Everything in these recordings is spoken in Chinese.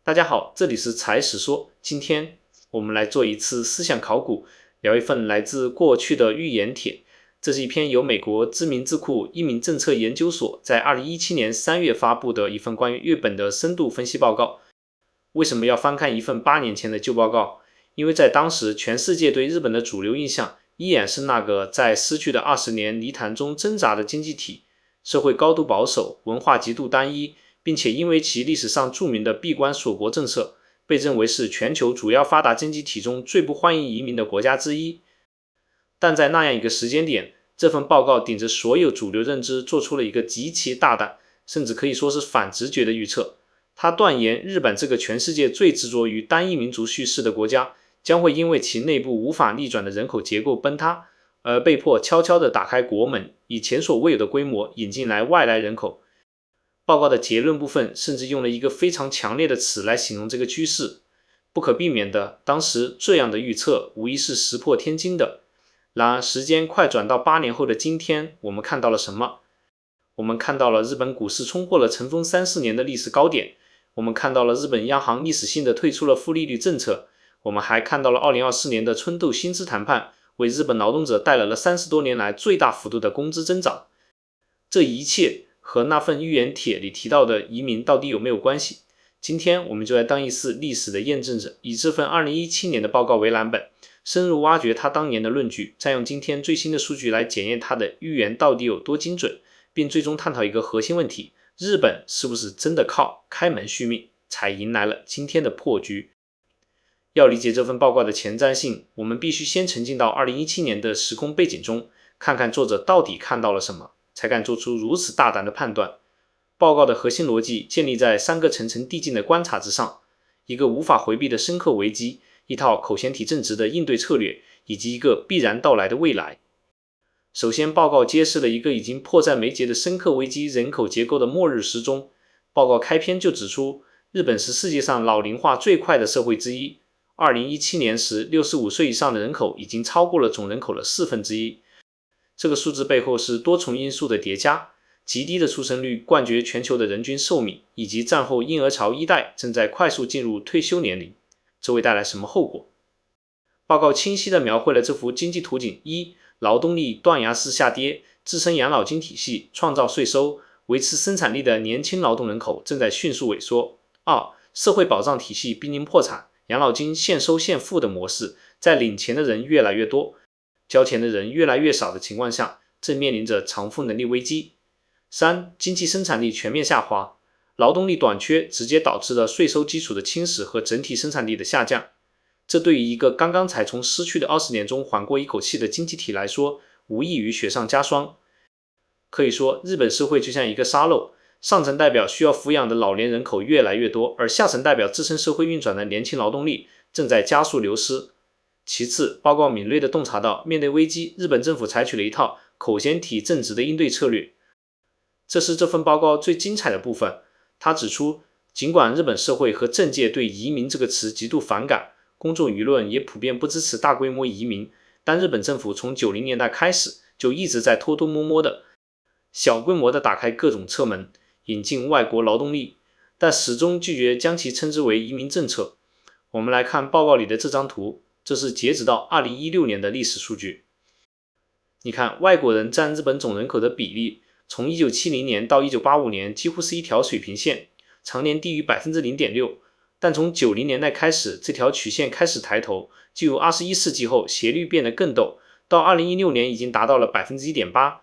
大家好，这里是才史说。今天我们来做一次思想考古，聊一份来自过去的预言帖。这是一篇由美国知名智库一民政策研究所在2017年3月发布的一份关于日本的深度分析报告。为什么要翻看一份8年前的旧报告？因为在当时，全世界对日本的主流印象依然是那个在失去的20年泥潭中挣扎的经济体，社会高度保守，文化极度单一，并且因为其历史上著名的闭关锁国政策，被认为是全球主要发达经济体中最不欢迎移民的国家之一。但在那样一个时间点，这份报告顶着所有主流认知做出了一个极其大胆，甚至可以说是反直觉的预测。他断言日本这个全世界最执着于单一民族叙事的国家，将会因为其内部无法逆转的人口结构崩塌，而被迫悄悄地打开国门，以前所未有的规模引进来外来人口。报告的结论部分甚至用了一个非常强烈的词来形容这个趋势。不可避免的，当时这样的预测无疑是石破天惊的。然而时间快转到8年后的今天，我们看到了什么？我们看到了日本股市冲破了尘封3-4年的历史高点，我们看到了日本央行历史性的退出了负利率政策，我们还看到了2024年的春斗薪资谈判为日本劳动者带来了30多年来最大幅度的工资增长。这一切和那份预言帖里提到的移民到底有没有关系？今天我们就来当一次历史的验证者，以这份2017年的报告为蓝本，深入挖掘他当年的论据，再用今天最新的数据来检验他的预言到底有多精准，并最终探讨一个核心问题：日本是不是真的靠开门续命才迎来了今天的破局？要理解这份报告的前瞻性，我们必须先沉浸到2017年的时空背景中，看看作者到底看到了什么，才敢做出如此大胆的判断。报告的核心逻辑建立在3个层层递进的观察之上，一个无法回避的深刻危机，一套口嫌体正直的应对策略，以及一个必然到来的未来。首先，报告揭示了一个已经迫在眉睫的深刻危机——人口结构的末日时钟。报告开篇就指出，日本是世界上老龄化最快的社会之一。2017年时，65岁以上的人口已经超过了总人口的1/4。这个数字背后是多重因素的叠加，极低的出生率冠绝全球的人均寿命，以及战后婴儿潮一代正在快速进入退休年龄。这会带来什么后果？报告清晰地描绘了这幅经济图景：一、劳动力断崖式下跌，自身养老金体系、创造税收、维持生产力的年轻劳动人口正在迅速萎缩；二、社会保障体系濒临破产，养老金现收现付的模式，在领钱的人越来越多，交钱的人越来越少的情况下，正面临着偿付能力危机。三、经济生产力全面下滑，劳动力短缺直接导致了税收基础的侵蚀和整体生产力的下降。这对于一个刚刚才从失去的20年中缓过一口气的经济体来说，无异于雪上加霜。可以说，日本社会就像一个沙漏，上层代表需要抚养的老年人口越来越多，而下层代表支撑社会运转的年轻劳动力正在加速流失。其次，报告敏锐地洞察到，面对危机，日本政府采取了一套口嫌体正直的应对策略。这是这份报告最精彩的部分。他指出，尽管日本社会和政界对移民这个词极度反感，公众舆论也普遍不支持大规模移民，但日本政府从90年代开始就一直在偷偷摸摸的小规模的打开各种侧门，引进外国劳动力，但始终拒绝将其称之为移民政策。我们来看报告里的这张图，这是截止到2016年的历史数据。你看，外国人占日本总人口的比例，从1970年到1985年几乎是一条水平线，常年低于 0.6%， 但从90年代开始，这条曲线开始抬头，进入21世纪后斜率变得更陡，到2016年已经达到了 1.8%。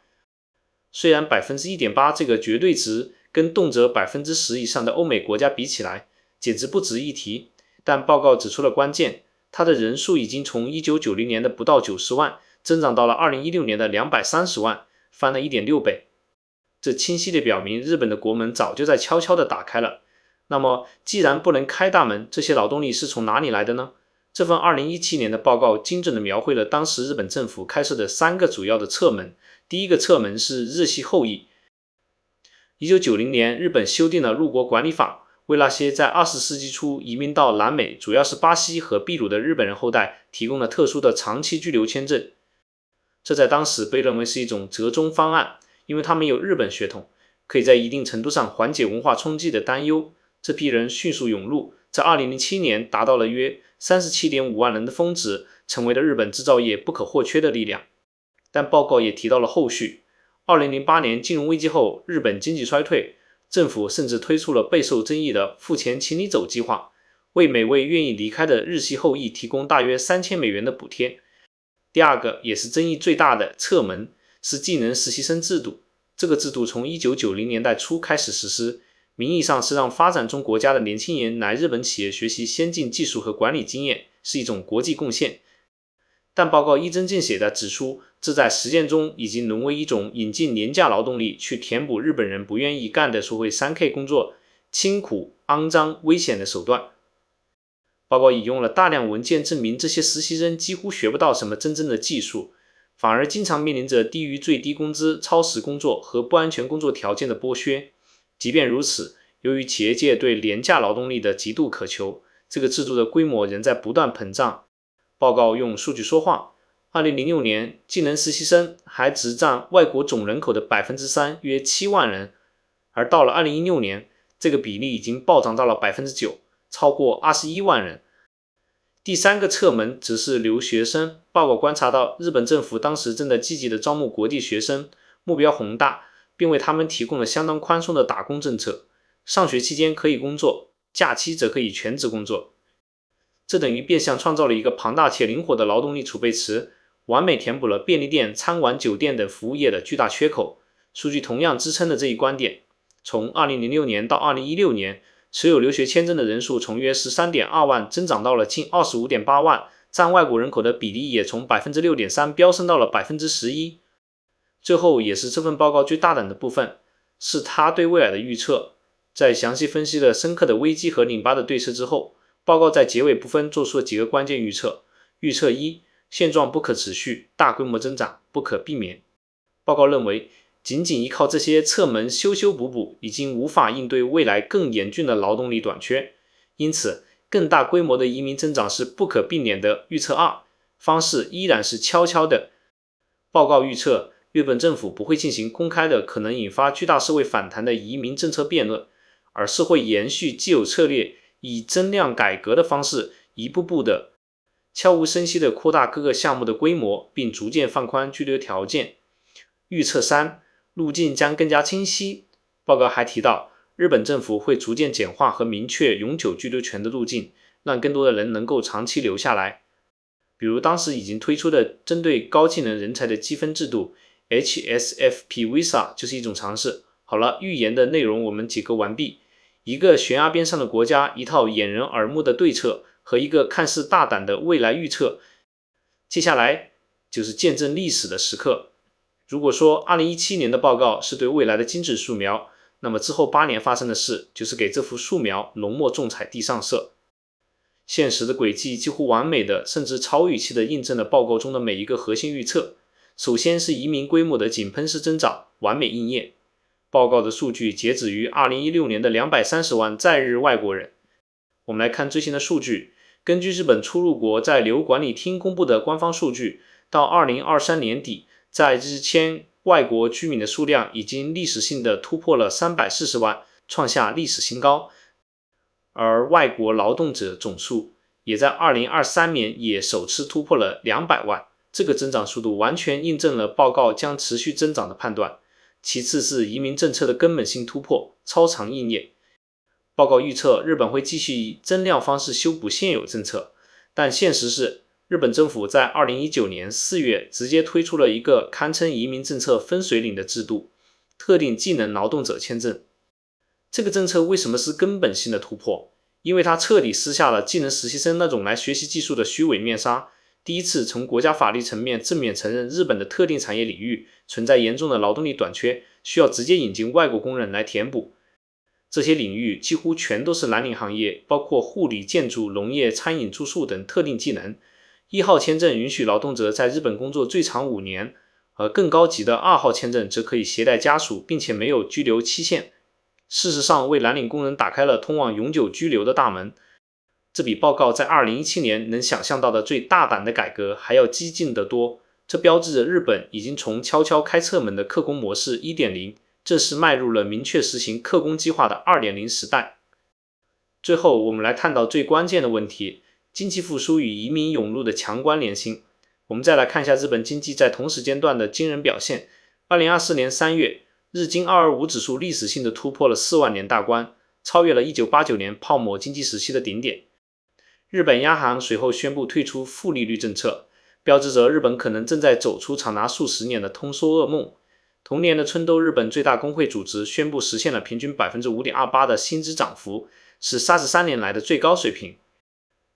虽然 1.8% 这个绝对值跟动辄 10% 以上的欧美国家比起来简直不值一提，但报告指出了关键，它的人数已经从1990年的不到90万增长到了2016年的230万，翻了 1.6 倍。这清晰地表明，日本的国门早就在悄悄地打开了。那么既然不能开大门，这些劳动力是从哪里来的呢？这份2017年的报告精准地描绘了当时日本政府开设的3个主要的侧门。第一个侧门是日系后裔。1990年，日本修订了入国管理法，为那些在20世纪初移民到南美，主要是巴西和秘鲁的日本人后代提供了特殊的长期居留签证。这在当时被认为是一种折中方案，因为他们有日本血统，可以在一定程度上缓解文化冲击的担忧。这批人迅速涌入，在2007年达到了约 37.5 万人的峰值，成为了日本制造业不可或缺的力量。但报告也提到了后续，2008年金融危机后，日本经济衰退，政府甚至推出了备受争议的付钱请你走计划，为每位愿意离开的日系后裔提供大约3000美元的补贴。第二个也是争议最大的侧门是技能实习生制度，这个制度从1990年代初开始实施，名义上是让发展中国家的年轻人来日本企业学习先进技术和管理经验，是一种国际贡献。但报告一针见血地指出，这在实践中已经沦为一种引进廉价劳动力去填补日本人不愿意干的所谓 3K 工作，辛苦、肮脏、危险的手段。报告引用了大量文件证明，这些实习生几乎学不到什么真正的技术，反而经常面临着低于最低工资、超时工作和不安全工作条件的剥削。即便如此，由于企业界对廉价劳动力的极度渴求，这个制度的规模仍在不断膨胀。报告用数据说话，2006年技能实习生还只占外国总人口的 3%， 约7万人，而到了2016年，这个比例已经暴涨到了 9%， 超过21万人。第三个侧门则是留学生，报告观察到日本政府当时正在积极的招募国际学生，目标宏大，并为他们提供了相当宽松的打工政策，上学期间可以工作，假期则可以全职工作。这等于变相创造了一个庞大且灵活的劳动力储备池，完美填补了便利店、餐馆、酒店等服务业的巨大缺口。数据同样支撑了这一观点。从2006年到2016年，持有留学签证的人数从约 13.2 万增长到了近 25.8 万，占外国人口的比例也从 6.3% 飙升到了 11%。最后也是这份报告最大胆的部分，是他对未来的预测。在详细分析了深刻的危机和拧巴的对策之后，报告在结尾部分做出了几个关键预测。预测一，现状不可持续，大规模增长不可避免。报告认为，仅仅依靠这些侧门修修补补，已经无法应对未来更严峻的劳动力短缺，因此更大规模的移民增长是不可避免的。预测二，方式依然是悄悄的。报告预测，日本政府不会进行公开的可能引发巨大社会反弹的移民政策辩论，而是会延续既有策略，以增量改革的方式，一步步的悄无声息地扩大各个项目的规模，并逐渐放宽居留条件。预测三，路径将更加清晰。报告还提到，日本政府会逐渐简化和明确永久居留权的路径，让更多的人能够长期留下来。比如当时已经推出的针对高技能人才的积分制度 HSFP Visa 就是一种尝试。好了，预言的内容我们解构完毕。一个悬崖边上的国家，一套掩人耳目的对策和一个看似大胆的未来预测。接下来就是见证历史的时刻。如果说2017年的报告是对未来的精致素描，那么之后8年发生的事就是给这幅素描浓墨重彩地上色。现实的轨迹几乎完美的，甚至超预期的印证了报告中的每一个核心预测。首先是移民规模的井喷式增长，完美应验。报告的数据截止于2016年的230万在日外国人。我们来看最新的数据，根据日本出入国在留管理厅公布的官方数据，到2023年底，在日签外国居民的数量已经历史性的突破了340万，创下历史新高。而外国劳动者总数也在2023年也首次突破了200万，这个增长速度完全印证了报告将持续增长的判断。其次是移民政策的根本性突破，超常应验。报告预测日本会继续以增量方式修补现有政策，但现实是日本政府在2019年4月直接推出了一个堪称移民政策分水岭的制度——特定技能劳动者签证。这个政策为什么是根本性的突破？因为它彻底撕下了技能实习生那种来学习技术的虚伪面纱，第一次从国家法律层面正面承认日本的特定产业领域存在严重的劳动力短缺，需要直接引进外国工人来填补。这些领域几乎全都是蓝领行业，包括护理、建筑、农业、餐饮、住宿等特定技能。1号签证允许劳动者在日本工作最长5年，而更高级的2号签证则可以携带家属，并且没有居留期限。事实上，为蓝领工人打开了通往永久居留的大门。这比报告在2017年能想象到的最大胆的改革还要激进得多。这标志着日本已经从悄悄开侧门的客工模式 1.0 正式迈入了明确实行客工计划的 2.0 时代。最后，我们来探讨最关键的问题：经济复苏与移民涌入的强关联性。我们再来看一下日本经济在同时间段的惊人表现。2024年3月，日经225指数历史性的突破了4万年大关，超越了1989年泡沫经济时期的顶点。日本央行随后宣布退出负利率政策，标志着日本可能正在走出长达数十年的通缩噩梦。同年的春冬，日本最大工会组织宣布实现了平均 5.28% 的薪资涨幅，是33年来的最高水平。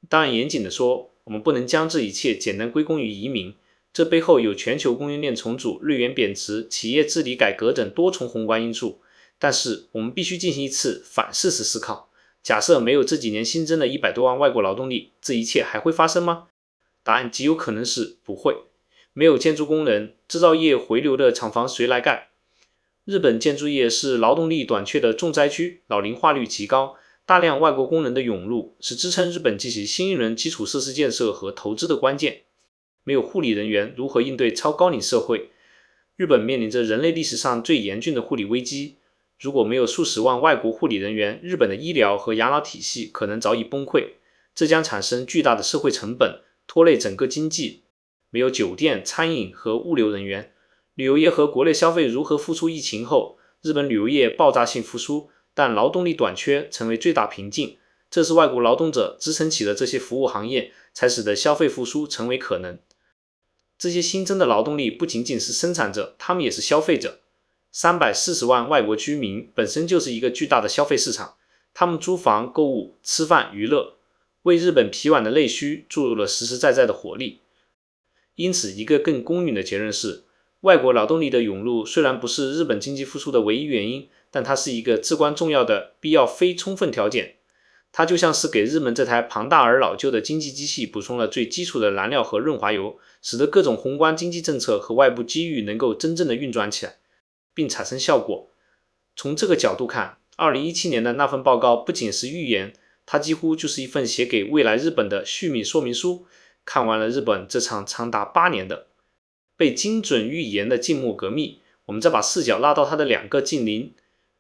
当然，严谨的说，我们不能将这一切简单归功于移民，这背后有全球供应链重组、日元贬值、企业治理改革等多重宏观因素。但是，我们必须进行一次反事实思考。假设没有这几年新增的100多万外国劳动力，这一切还会发生吗？答案极有可能是不会。没有建筑工人，制造业回流的厂房谁来盖？日本建筑业是劳动力短缺的重灾区，老龄化率极高，大量外国工人的涌入是支撑日本进行新一轮基础设施建设和投资的关键。没有护理人员，如何应对超高龄社会？日本面临着人类历史上最严峻的护理危机。如果没有数十万外国护理人员，日本的医疗和养老体系可能早已崩溃，这将产生巨大的社会成本，拖累整个经济。没有酒店、餐饮和物流人员，旅游业和国内消费如何复苏？疫情后，日本旅游业爆炸性复苏，但劳动力短缺成为最大瓶颈。这是外国劳动者支撑起的这些服务行业，才使得消费复苏成为可能。这些新增的劳动力不仅仅是生产者，他们也是消费者。340万外国居民本身就是一个巨大的消费市场，他们租房、购物、吃饭、娱乐，为日本疲软的内需注入了实实在在的活力。因此，一个更公允的结论是，外国劳动力的涌入虽然不是日本经济复苏的唯一原因，但它是一个至关重要的必要非充分条件。它就像是给日本这台庞大而老旧的经济机器补充了最基础的燃料和润滑油，使得各种宏观经济政策和外部机遇能够真正的运转起来，并产生效果。从这个角度看，2017年的那份报告不仅是预言，它几乎就是一份写给未来日本的续命说明书。看完了日本这场长达8年的被精准预言的静默革命，我们再把视角拉到它的2个近邻，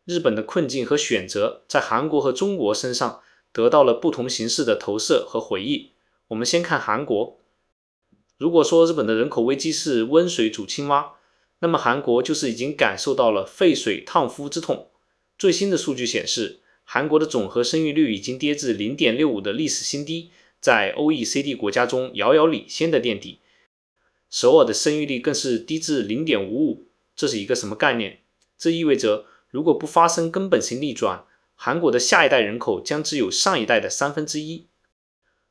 日本的困境和选择在韩国和中国身上得到了不同形式的投射和回忆。我们先看韩国。如果说日本的人口危机是温水煮青蛙，那么韩国就是已经感受到了沸水烫肤之痛。最新的数据显示，韩国的总和生育率已经跌至 0.65 的历史新低，在 OECD 国家中遥遥领先的垫底。首尔的生育率更是低至 0.55， 这是一个什么概念？这意味着如果不发生根本性逆转，韩国的下一代人口将只有上一代的1/3。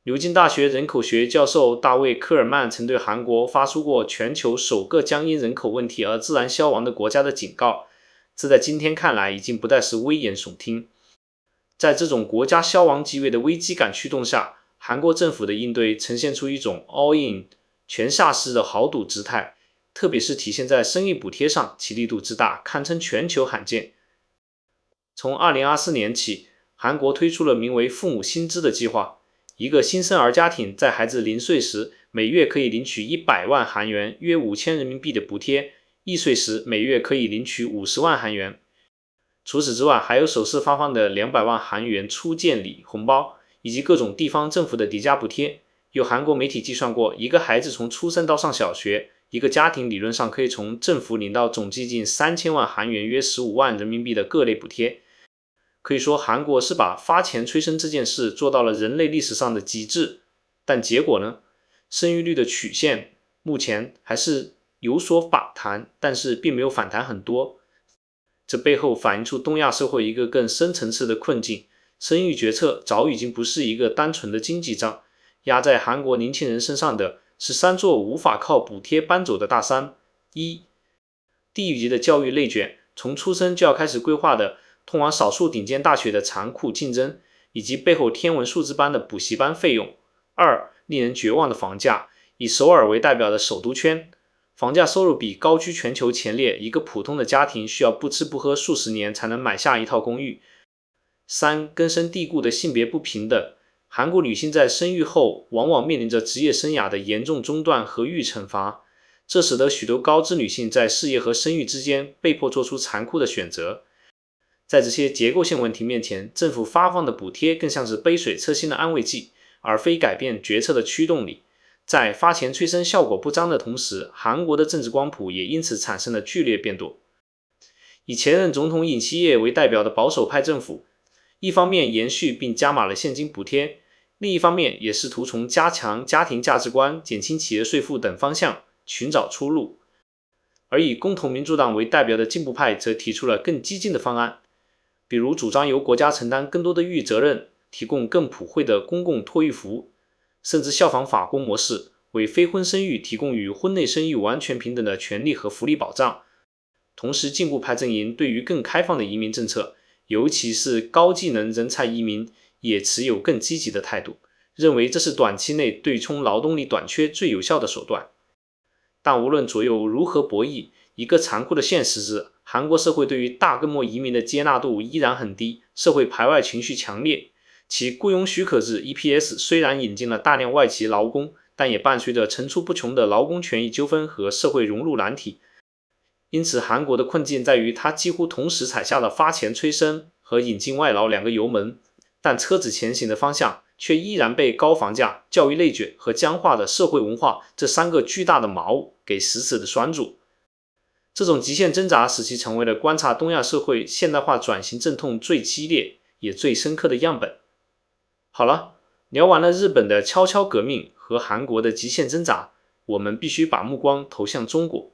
牛津大学人口学教授大卫·科尔曼曾对韩国发出过全球首个将因人口问题而自然消亡的国家的警告，这在今天看来已经不再是危言耸听。在这种国家消亡级别的危机感驱动下，韩国政府的应对呈现出一种 all in 全下式的豪赌姿态，特别是体现在生育补贴上，其力度之大堪称全球罕见。从2024年起，韩国推出了名为父母薪资的计划，一个新生儿家庭在孩子0岁时每月可以领取100万韩元约5000人民币的补贴，1岁时每月可以领取50万韩元。除此之外，还有首次发放的200万韩元初见礼红包，以及各种地方政府的叠加补贴。有韩国媒体计算过，一个孩子从出生到上小学，一个家庭理论上可以从政府领到总计近3000万韩元约15万人民币的各类补贴。可以说，韩国是把发钱催生这件事做到了人类历史上的极致。但结果呢？生育率的曲线目前还是有所反弹，但是并没有反弹很多。这背后反映出东亚社会一个更深层次的困境，生育决策早已经不是一个单纯的经济账，压在韩国年轻人身上的是3座无法靠补贴搬走的大山。1. 地域级的教育内卷，从出生就要开始规划的通往少数顶尖大学的残酷竞争，以及背后天文数字般的补习班费用。2. 令人绝望的房价，以首尔为代表的首都圈，房价收入比高居全球前列，一个普通的家庭需要不吃不喝数十年才能买下一套公寓。3. 根深蒂固的性别不平等，韩国女性在生育后往往面临着职业生涯的严重中断和预惩罚，这使得许多高知女性在事业和生育之间被迫做出残酷的选择。在这些结构性问题面前，政府发放的补贴更像是杯水车薪的安慰剂，而非改变决策的驱动力。在发钱催生效果不彰的同时，韩国的政治光谱也因此产生了剧烈变动。以前任总统尹锡悦为代表的保守派政府，一方面延续并加码了现金补贴，另一方面也试图从加强家庭价值观、减轻企业税负等方向寻找出路。而以共同民主党为代表的进步派则提出了更激进的方案，比如主张由国家承担更多的育责任，提供更普惠的公共托育服务，甚至效仿法国模式，为非婚生育提供与婚内生育完全平等的权利和福利保障。同时，进步派阵营对于更开放的移民政策，尤其是高技能人才移民，也持有更积极的态度，认为这是短期内对冲劳动力短缺最有效的手段。但无论左右如何博弈，一个残酷的现实是，韩国社会对于大规模移民的接纳度依然很低，社会排外情绪强烈。其雇佣许可制 EPS 虽然引进了大量外籍劳工，但也伴随着层出不穷的劳工权益纠纷和社会融入难题。因此，韩国的困境在于它几乎同时踩下了发钱催生和引进外劳两个油门，但车子前行的方向却依然被高房价、教育内卷和僵化的社会文化这三个巨大的锚给死死的拴住。这种极限挣扎使其成为了观察东亚社会现代化转型阵痛最激烈也最深刻的样本。好了，聊完了日本的悄悄革命和韩国的极限挣扎，我们必须把目光投向中国。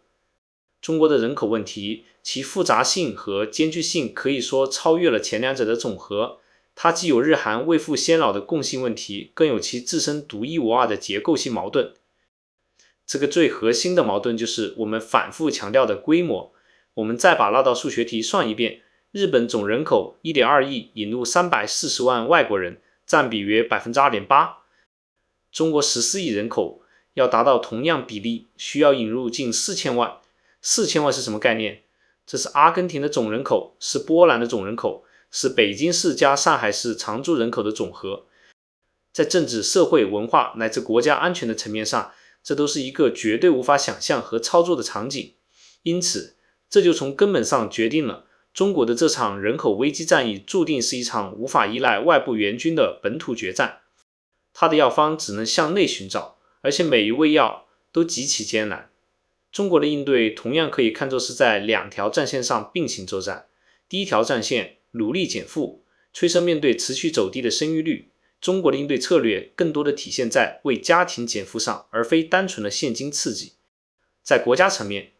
中国的人口问题，其复杂性和艰巨性可以说超越了前两者的总和。它既有日韩未富先老的共性问题，更有其自身独一无二的结构性矛盾。这个最核心的矛盾就是我们反复强调的规模。我们再把那道数学题算一遍，日本总人口 1.2 亿，引入340万外国人，占比约 2.8%。中国14亿人口，要达到同样比例，需要引入近4000万。4000万是什么概念？这是阿根廷的总人口，是波兰的总人口，是北京市加上海市常住人口的总和。在政治、社会、文化乃至国家安全的层面上，这都是一个绝对无法想象和操作的场景。因此，这就从根本上决定了中国的这场人口危机战役注定是一场无法依赖外部援军的本土决战。它的药方只能向内寻找，而且每一味药都极其艰难。中国的应对同样可以看作是在两条战线上并行作战。第一条战线，努力减负，催生面对持续走低的生育率。中国的应对策略更多的体现在为家庭减负上，而非单纯的现金刺激。在国家层面，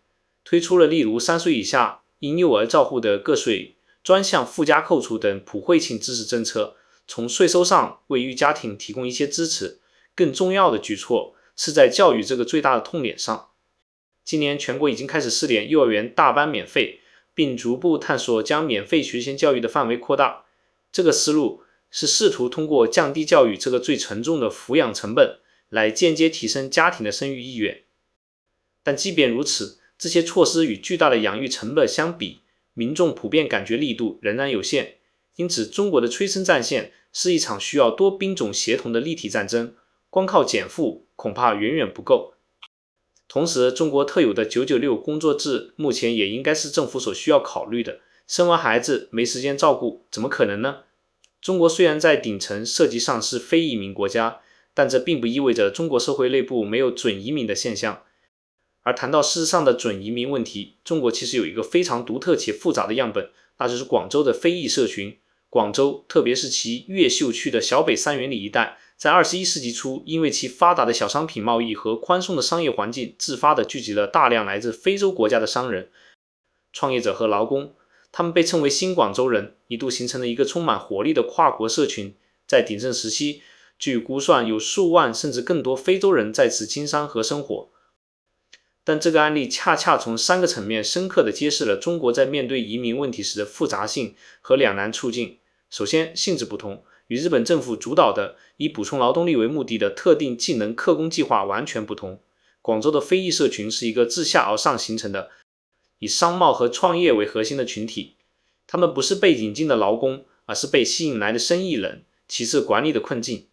推出了例如3岁以下婴幼儿照护的个税、专项附加扣除等普惠性支持政策，从税收上为育家庭提供一些支持。更重要的举措是在教育这个最大的痛点上。今年全国已经开始试点幼儿园大班免费，并逐步探索将免费学前教育的范围扩大。这个思路是试图通过降低教育这个最沉重的抚养成本，来间接提升家庭的生育意愿。但即便如此，这些措施与巨大的养育成本相比，民众普遍感觉力度仍然有限。因此，中国的催生战线是一场需要多兵种协同的立体战争，光靠减负恐怕远远不够。同时，中国特有的996工作制目前也应该是政府所需要考虑的。生完孩子没时间照顾，怎么可能呢？中国虽然在顶层设计上是非移民国家，但这并不意味着中国社会内部没有准移民的现象。而谈到事实上的准移民问题，中国其实有一个非常独特且复杂的样本，那就是广州的非裔社群。广州，特别是其越秀区的小北三元里一带，在21世纪初，因为其发达的小商品贸易和宽松的商业环境，自发地聚集了大量来自非洲国家的商人、创业者和劳工。他们被称为新广州人，一度形成了一个充满活力的跨国社群。在鼎盛时期，据估算有数万甚至更多非洲人在此经商和生活。但这个案例恰恰从3个层面深刻地揭示了中国在面对移民问题时的复杂性和两难处境。首先，性质不同，与日本政府主导的以补充劳动力为目的的特定技能客工计划完全不同。广州的非裔社群是一个自下而上形成的，以商贸和创业为核心的群体。他们不是被引进的劳工，而是被吸引来的生意人，其次管理的困境。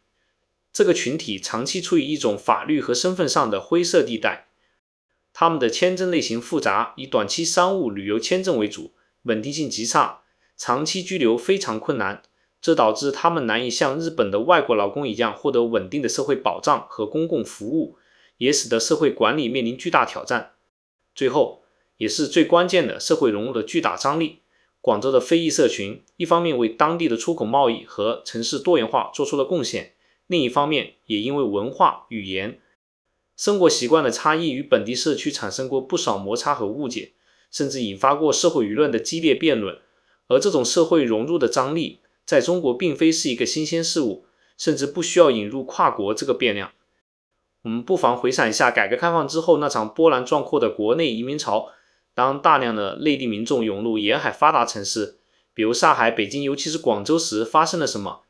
这个群体长期处于一种法律和身份上的灰色地带。他们的签证类型复杂，以短期商务旅游签证为主，稳定性极差。长期居留非常困难，这导致他们难以像日本的外国劳工一样获得稳定的社会保障和公共服务，也使得社会管理面临巨大挑战。最后，也是最关键的社会融入的巨大张力，广州的非裔社群一方面为当地的出口贸易和城市多元化做出了贡献，另一方面也因为文化、语言、生活习惯的差异与本地社区产生过不少摩擦和误解，甚至引发过社会舆论的激烈辩论。而这种社会融入的张力在中国并非是一个新鲜事物，甚至不需要引入跨国这个变量。我们不妨回想一下改革开放之后那场波澜壮阔的国内移民潮，当大量的内地民众涌入沿海发达城市，比如上海、北京，尤其是广州时发生了什么？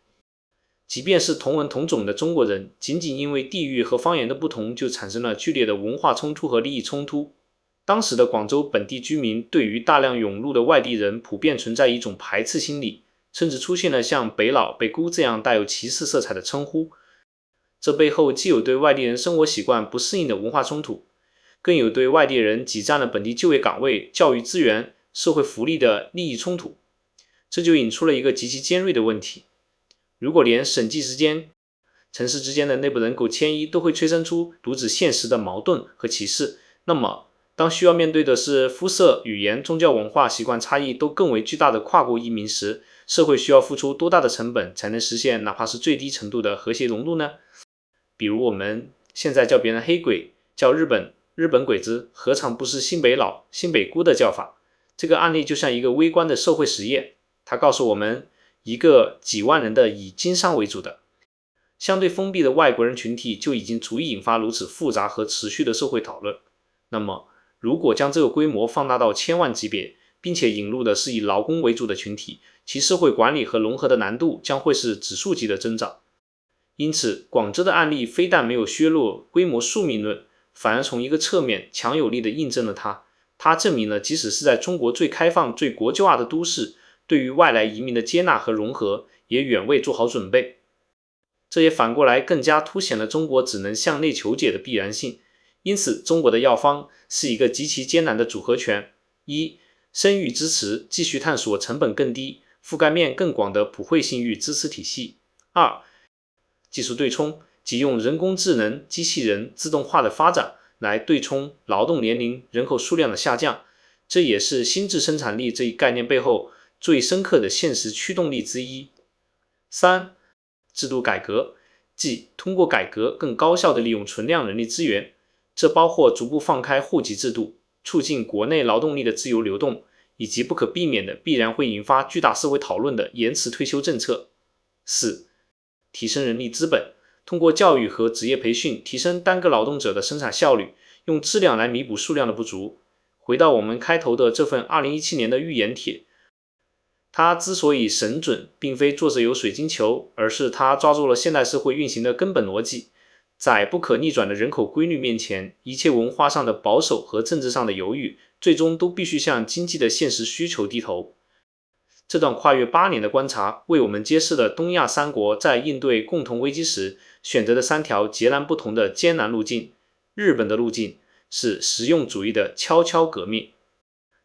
即便是同文同种的中国人，仅仅因为地域和方言的不同，就产生了剧烈的文化冲突和利益冲突。当时的广州本地居民对于大量涌入的外地人普遍存在一种排斥心理，甚至出现了像北佬、北姑这样带有歧视色彩的称呼。这背后既有对外地人生活习惯不适应的文化冲突，更有对外地人挤占了本地就业岗位、教育资源、社会福利的利益冲突。这就引出了一个极其尖锐的问题：如果连省际之间、城市之间的内部人口迁移都会催生出如此现实的矛盾和歧视，那么当需要面对的是肤色、语言、宗教文化习惯差异都更为巨大的跨国移民时，社会需要付出多大的成本才能实现哪怕是最低程度的和谐融入呢？比如我们现在叫别人黑鬼，叫日本鬼子，何尝不是新北佬、新北姑的叫法？这个案例就像一个微观的社会实验，它告诉我们，一个几万人的以经商为主的相对封闭的外国人群体就已经足以引发如此复杂和持续的社会讨论。那么如果将这个规模放大到千万级别，并且引入的是以劳工为主的群体，其社会管理和融合的难度将会是指数级的增长。因此，广州的案例非但没有削弱规模宿命论，反而从一个侧面强有力地印证了它。它证明了即使是在中国最开放、最国际化的都市，对于外来移民的接纳和融合也远未做好准备。这也反过来更加凸显了中国只能向内求解的必然性。因此，中国的药方是一个极其艰难的组合拳：一、生育支持，继续探索成本更低、覆盖面更广的普惠性育支持体系；二、技术对冲，即用人工智能、机器人、自动化的发展来对冲劳动年龄、人口数量的下降，这也是心智生产力这一概念背后最深刻的现实驱动力之一。三、制度改革，即通过改革更高效地利用存量人力资源，这包括逐步放开户籍制度，促进国内劳动力的自由流动，以及不可避免的必然会引发巨大社会讨论的延迟退休政策。四、提升人力资本，通过教育和职业培训提升单个劳动者的生产效率，用质量来弥补数量的不足。回到我们开头的这份2017年的预言帖，它之所以神准，并非作者有水晶球，而是它抓住了现代社会运行的根本逻辑。在不可逆转的人口规律面前，一切文化上的保守和政治上的犹豫，最终都必须向经济的现实需求低头。这段跨越8年的观察，为我们揭示了东亚三国在应对共同危机时选择的3条截然不同的艰难路径。日本的路径是实用主义的悄悄革命，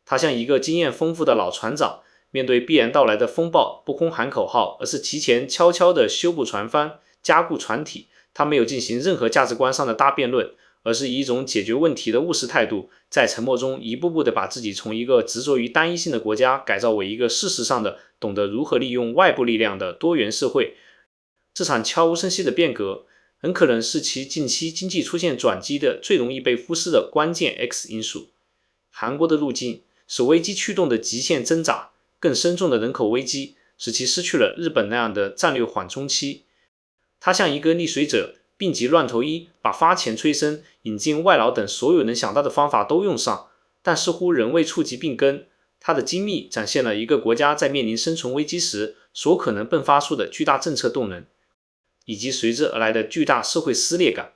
他像一个经验丰富的老船长，面对必然到来的风暴，不空喊口号，而是提前悄悄地修补船帆，加固船体。他没有进行任何价值观上的大辩论，而是以一种解决问题的务实态度，在沉默中一步步地把自己从一个执着于单一性的国家改造为一个事实上的懂得如何利用外部力量的多元社会。这场悄无声息的变革很可能是其近期经济出现转机的最容易被忽视的关键 X 因素。韩国的路径是危机驱动的极限挣扎，更深重的人口危机使其失去了日本那样的战略缓冲期。他像一个溺水者，病急乱投医，把发钱催生、引进外劳等所有能想到的方法都用上，但似乎仍未触及病根。他的精密展现了一个国家在面临生存危机时所可能迸发出的巨大政策动能，以及随之而来的巨大社会撕裂感。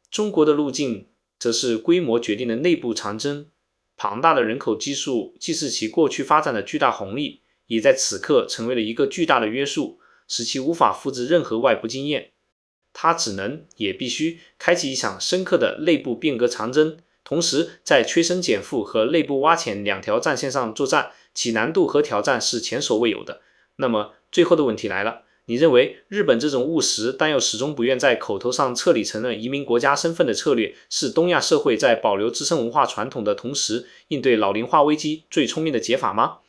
中国的路径则是规模决定的内部长征，庞大的人口基数既是其过去发展的巨大红利，也在此刻成为了一个巨大的约束，使其无法复制任何外部经验。它只能也必须开启一场深刻的内部变革长征，同时在催生减负和内部挖潜2条战线上作战，其难度和挑战是前所未有的。那么最后的问题来了，你认为日本这种务实但又始终不愿在口头上彻底承认移民国家身份的策略，是东亚社会在保留自身文化传统的同时，应对老龄化危机最聪明的解法吗？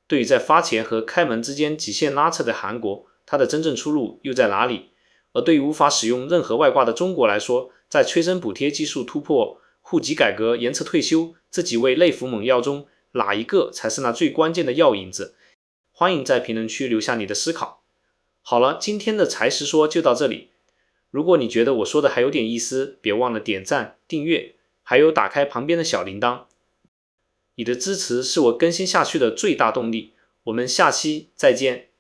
对于在发钱和开门之间极限拉扯的韩国，它的真正出路又在哪里？而对于无法使用任何外挂的中国来说，在催生补贴技术突破、户籍改革、延迟退休这几味类服猛药中，哪一个才是那最关键的药引子？欢迎在评论区留下你的思考。好了，今天的才实说就到这里。如果你觉得我说的还有点意思，别忘了点赞、订阅，还有打开旁边的小铃铛。你的支持是我更新下去的最大动力。我们下期再见。